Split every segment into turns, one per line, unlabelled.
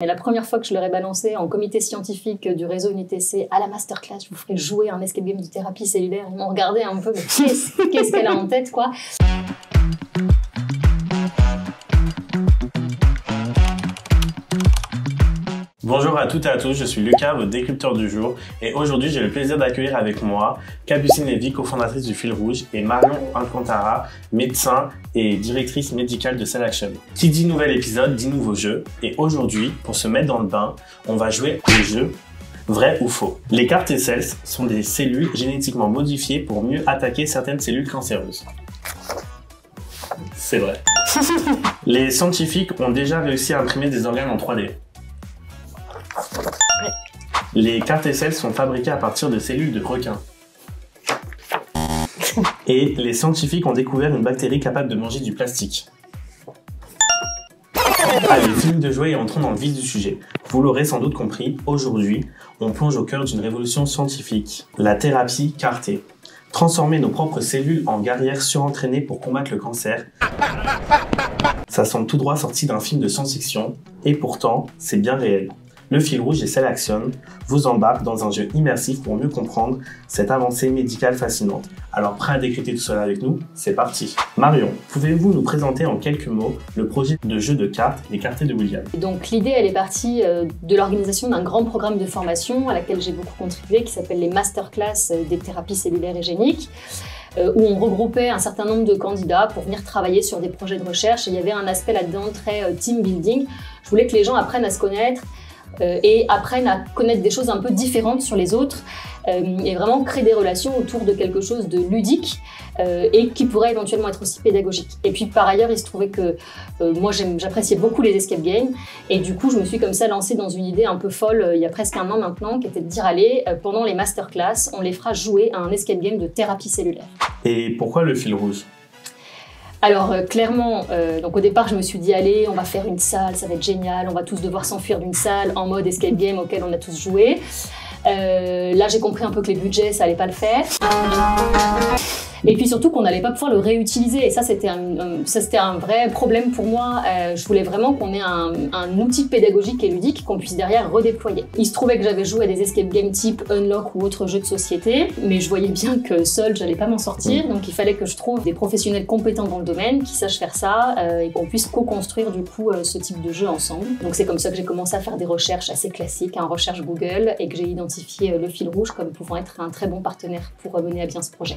Et la première fois que je leur ai balancé en comité scientifique du réseau UniTC à la masterclass, je vous ferai jouer un escape game de thérapie cellulaire. Ils m'ont regardé un peu, mais qu'est-ce qu'elle a en tête, quoi.
Bonjour à toutes et à tous, je suis Lucas, votre décrypteur du jour, et aujourd'hui j'ai le plaisir d'accueillir avec moi Capucine Lévy, cofondatrice du Fil Rouge, et Marion Alcantara, médecin et directrice médicale de Cell Action. Qui dit nouvel épisode dit nouveau jeu, et aujourd'hui, pour se mettre dans le bain, on va jouer au jeu vrai ou faux. Les CAR T-cells sont des cellules génétiquement modifiées pour mieux attaquer certaines cellules cancéreuses. C'est vrai. Les scientifiques ont déjà réussi à imprimer des organes en 3D. Les CAR T-cells sont fabriqués à partir de cellules de requins. Et les scientifiques ont découvert une bactérie capable de manger du plastique. Allez, film de jouer et entrons dans le vif du sujet. Vous l'aurez sans doute compris, aujourd'hui, on plonge au cœur d'une révolution scientifique, la thérapie CAR-T. Transformer nos propres cellules en guerrières surentraînées pour combattre le cancer. Ça semble tout droit sorti d'un film de science-fiction, et pourtant, c'est bien réel. Le Fil Rouge et Cell Action vous embarquent dans un jeu immersif pour mieux comprendre cette avancée médicale fascinante. Alors prêt à décrypter tout cela avec nous? C'est parti. Marion, pouvez-vous nous présenter en quelques mots le projet de jeu de cartes, les cartes de William?
Donc l'idée, elle est partie de l'organisation d'un grand programme de formation à laquelle j'ai beaucoup contribué, qui s'appelle les Masterclass des thérapies cellulaires et géniques, où on regroupait un certain nombre de candidats pour venir travailler sur des projets de recherche. Et il y avait un aspect là-dedans très team building. Je voulais que les gens apprennent à se connaître, et apprennent à connaître des choses un peu différentes sur les autres et vraiment créer des relations autour de quelque chose de ludique et qui pourrait éventuellement être aussi pédagogique. Et puis par ailleurs, il se trouvait que moi j'appréciais beaucoup les escape games et du coup je me suis comme ça lancée dans une idée un peu folle il y a presque un an maintenant, qui était de dire allez, pendant les masterclass, on les fera jouer à un escape game de thérapie cellulaire.
Et pourquoi le fil rouge?
Alors clairement, donc au départ je me suis dit allez, on va faire une salle, ça va être génial, on va tous devoir s'enfuir d'une salle en mode escape game auquel on a tous joué. Là j'ai compris un peu que les budgets ça allait pas le faire. Et puis surtout qu'on n'allait pas pouvoir le réutiliser, et ça c'était un vrai problème pour moi. Je voulais vraiment qu'on ait un outil pédagogique et ludique qu'on puisse derrière redéployer. Il se trouvait que j'avais joué à des escape games type Unlock ou autres jeux de société, mais je voyais bien que seule j'allais pas m'en sortir, donc il fallait que je trouve des professionnels compétents dans le domaine qui sachent faire ça et qu'on puisse co-construire du coup ce type de jeu ensemble. Donc c'est comme ça que j'ai commencé à faire des recherches assez classiques, en recherche Google, et que j'ai identifié le Fil Rouge comme pouvant être un très bon partenaire pour mener à bien ce projet.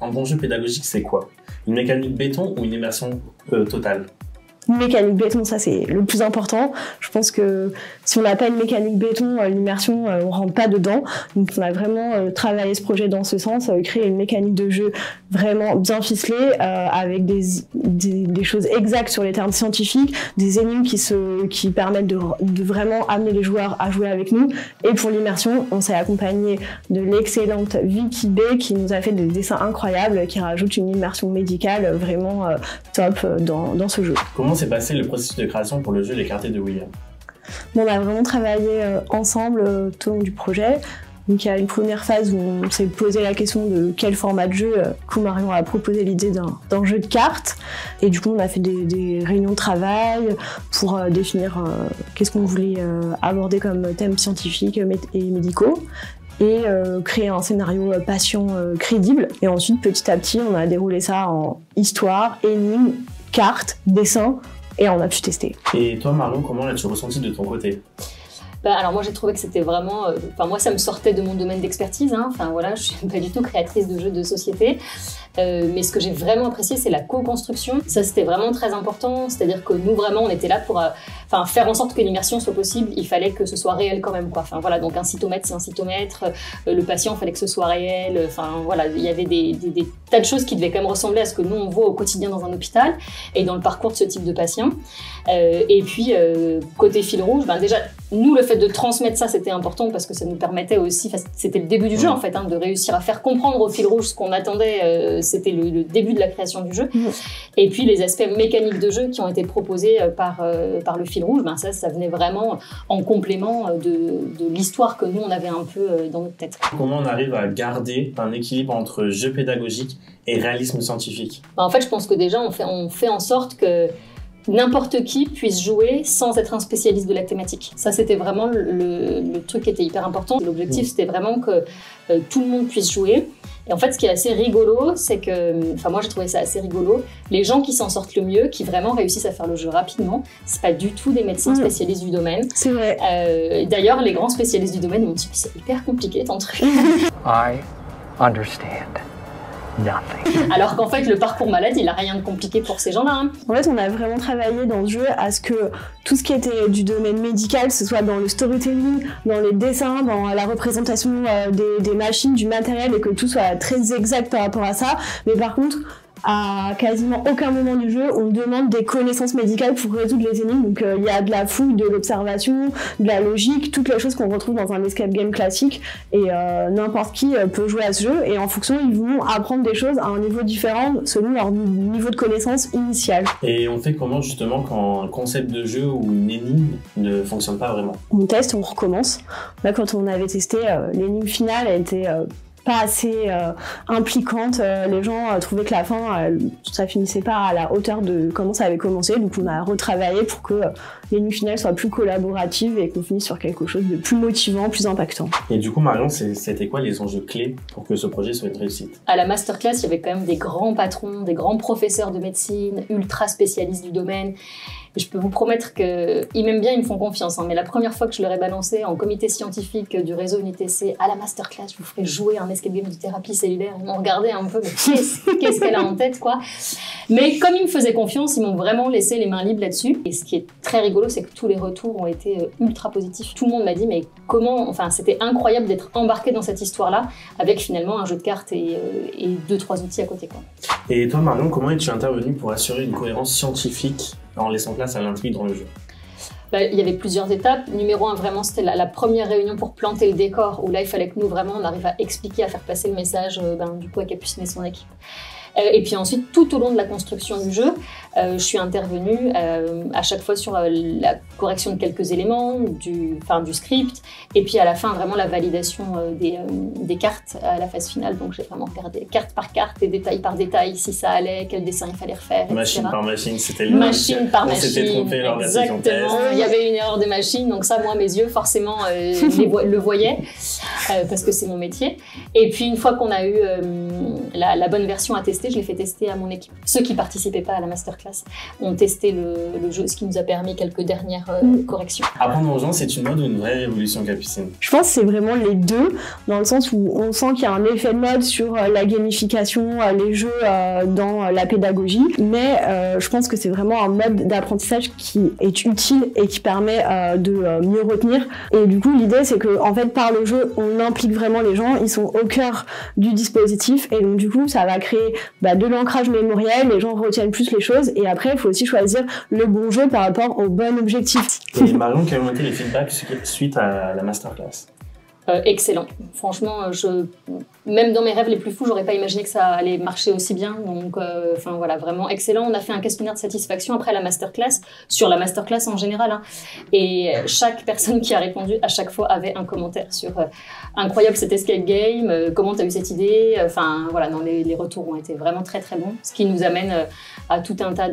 Un bon jeu pédagogique, c'est quoi? Une mécanique béton ou une immersion totale?
Une mécanique béton, ça c'est le plus important. Je pense que si on n'a pas une mécanique béton, l'immersion, on rentre pas dedans. Donc on a vraiment travaillé ce projet dans ce sens, créer une mécanique de jeu vraiment bien ficelée, avec des choses exactes sur les termes scientifiques, des énigmes qui permettent de vraiment amener les joueurs à jouer avec nous. Et pour l'immersion, on s'est accompagné de l'excellente Vicky B qui nous a fait des dessins incroyables, qui rajoutent une immersion médicale vraiment top dans ce jeu.
Comment s'est passé le processus de création pour le jeu Les Cartes de William?
On a vraiment travaillé ensemble tout au long du projet. Donc il y a une première phase où on s'est posé la question de quel format de jeu. Marion a proposé l'idée d'un jeu de cartes. Et du coup on a fait des réunions de travail pour définir qu'est-ce qu'on voulait aborder comme thèmes scientifiques et médicaux. Et créer un scénario patient crédible. Et ensuite, petit à petit, on a déroulé ça en histoire, énigmes, cartes, dessins, et on a pu tester.
Et toi, Marion, comment l'as-tu ressenti de ton côté?
Alors moi j'ai trouvé que c'était vraiment, moi ça me sortait de mon domaine d'expertise, hein. Enfin voilà, je suis pas du tout créatrice de jeux de société, mais ce que j'ai vraiment apprécié c'est la co-construction. Ça c'était vraiment très important, c'est-à-dire que nous vraiment on était là pour faire en sorte que l'immersion soit possible. Il fallait que ce soit réel quand même, quoi. Enfin voilà, donc un cytomètre c'est un cytomètre, le patient il fallait que ce soit réel, enfin voilà, il y avait des tas de choses qui devaient quand même ressembler à ce que nous on voit au quotidien dans un hôpital et dans le parcours de ce type de patient. Et puis côté Fil Rouge, déjà nous le fait de transmettre ça c'était important parce que ça nous permettait aussi, c'était le début du jeu en fait, de réussir à faire comprendre au Fil Rouge ce qu'on attendait, c'était le début de la création du jeu. Et puis les aspects mécaniques de jeu qui ont été proposés par le Fil Rouge, ça venait vraiment en complément de l'histoire que nous on avait un peu dans notre tête.
Comment on arrive à garder un équilibre entre jeu pédagogique et réalisme scientifique?
En fait je pense que déjà on fait en sorte que n'importe qui puisse jouer sans être un spécialiste de la thématique. Ça, c'était vraiment le truc qui était hyper important. L'objectif, c'était vraiment que tout le monde puisse jouer. Et en fait, ce qui est assez rigolo, c'est que, enfin moi j'ai trouvé ça assez rigolo, les gens qui s'en sortent le mieux, qui vraiment réussissent à faire le jeu rapidement, c'est pas du tout des médecins spécialistes du domaine.
C'est vrai.
D'ailleurs, les grands spécialistes du domaine m'ont dit c'est hyper compliqué ton truc.
I understand nothing.
Alors qu'en fait, le parcours malade, il a rien de compliqué pour ces gens-là. Hein.
En fait, on a vraiment travaillé dans ce jeu à ce que tout ce qui était du domaine médical, ce soit dans le storytelling, dans les dessins, dans la représentation des machines, du matériel, et que tout soit très exact par rapport à ça. Mais par contre, à quasiment aucun moment du jeu, on demande des connaissances médicales pour résoudre les énigmes. Donc il y a de la fouille, de l'observation, de la logique, toutes les choses qu'on retrouve dans un escape game classique. Et n'importe qui peut jouer à ce jeu. Et en fonction, ils vont apprendre des choses à un niveau différent selon leur niveau de connaissance initiale.
Et on fait comment justement quand un concept de jeu ou une énigme ne fonctionne pas vraiment? On
teste, on recommence. Là, quand on avait testé, l'énigme finale, elle était pas assez impliquante. Les gens trouvaient que la fin, ça finissait pas à la hauteur de comment ça avait commencé. Donc on a retravaillé pour que l'énigme finale soit plus collaborative et qu'on finisse sur quelque chose de plus motivant, plus impactant.
Et du coup, Marion, c'était quoi les enjeux clés pour que ce projet soit une réussite?
À la masterclass, il y avait quand même des grands patrons, des grands professeurs de médecine, ultra spécialistes du domaine. Et je peux vous promettre qu'ils m'aiment bien, ils me font confiance. Hein, mais la première fois que je leur ai balancé en comité scientifique du réseau UniTC à la masterclass, je vous ferai jouer un escape game de thérapie cellulaire. Ils m'ont regardé un peu, mais qu'est-ce qu'elle a en tête, quoi. Mais comme ils me faisaient confiance, ils m'ont vraiment laissé les mains libres là-dessus. Et ce qui est très rigolo, c'est que tous les retours ont été ultra positifs. Tout le monde m'a dit, mais comment... Enfin, c'était incroyable d'être embarqué dans cette histoire-là, avec finalement un jeu de cartes et 2-3 outils à côté, quoi.
Et toi, Marion, comment es-tu intervenue pour assurer une cohérence scientifique en laissant place à l'intrigue dans le jeu?
Il y avait plusieurs étapes. Numéro 1, vraiment, c'était la première réunion pour planter le décor, où là, il fallait que nous, vraiment, on arrive à expliquer, à faire passer le message du coup à Capucine et son équipe. Et puis ensuite, tout au long de la construction du jeu, je suis intervenue à chaque fois sur la correction de quelques éléments du script, et puis à la fin, vraiment la validation des cartes à la phase finale. Donc j'ai vraiment regardé carte par carte et détail par détail, si ça allait, quel dessin il fallait refaire, etc.
Machine par machine, c'était le
machine par machine.
On s'était trompé lors de la session test.
Il y avait une erreur de machine, donc ça, moi, mes yeux, forcément, le voyaient, parce que c'est mon métier. Et puis une fois qu'on a eu la bonne version à tester, je l'ai fait tester à mon équipe. Ceux qui participaient pas à la masterclass ont testé le jeu, ce qui nous a permis quelques dernières corrections.
Apprendre aux gens, c'est une mode ou une vraie révolution, Capucine?
Je pense que c'est vraiment les deux, dans le sens où on sent qu'il y a un effet de mode sur la gamification, les jeux dans la pédagogie, mais je pense que c'est vraiment un mode d'apprentissage qui est utile et qui permet de mieux retenir. Et du coup, l'idée, c'est que en fait, par le jeu, on implique vraiment les gens, ils sont au cœur du dispositif, et donc du coup, ça va créer de l'ancrage mémoriel, les gens retiennent plus les choses, et après il faut aussi choisir le bon jeu par rapport au bon objectif.
Et Marion, quels ont été les feedbacks suite à la masterclass?
Excellent. Franchement, même dans mes rêves les plus fous, j'aurais pas imaginé que ça allait marcher aussi bien. Donc, voilà, vraiment excellent. On a fait un questionnaire de satisfaction après la masterclass, sur la masterclass en général. Hein. Et chaque personne qui a répondu, à chaque fois, avait un commentaire sur incroyable cet escape game, comment tu as eu cette idée. Enfin, voilà, les retours ont été vraiment très très bons. Ce qui nous amène à tout un tas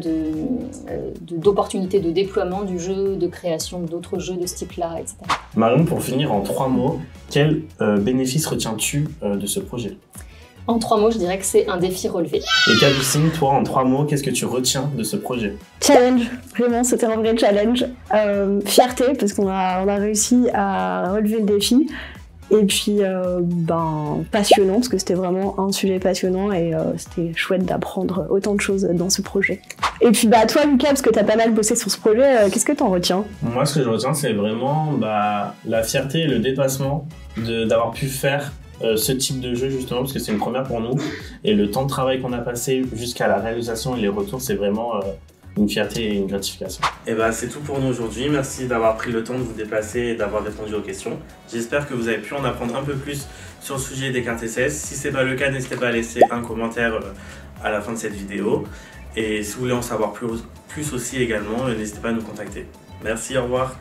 d'opportunités de déploiement du jeu, de création d'autres jeux de ce type-là, etc.
Marion, pour finir en 3 mots, quel bénéfice retiens-tu de ce projet?
En 3 mots, je dirais que c'est un défi relevé.
Et Capucine, toi, en 3 mots, qu'est-ce que tu retiens de ce projet?
Challenge, vraiment, c'était un vrai challenge. Fierté, parce qu'on a réussi à relever le défi. Et puis, passionnant, parce que c'était vraiment un sujet passionnant et c'était chouette d'apprendre autant de choses dans ce projet. Et puis, toi, Lucas, parce que t'as pas mal bossé sur ce projet, qu'est-ce que t'en retiens?
Moi, ce que je retiens, c'est vraiment la fierté et le dépassement d'avoir pu faire ce type de jeu, justement, parce que c'est une première pour nous. Et le temps de travail qu'on a passé jusqu'à la réalisation et les retours, c'est vraiment une fierté et une gratification. Et c'est tout pour nous aujourd'hui. Merci d'avoir pris le temps de vous déplacer et d'avoir répondu aux questions. J'espère que vous avez pu en apprendre un peu plus sur le sujet des cartes SS. Si ce n'est pas le cas, n'hésitez pas à laisser un commentaire à la fin de cette vidéo. Et si vous voulez en savoir plus aussi également, n'hésitez pas à nous contacter. Merci, au revoir.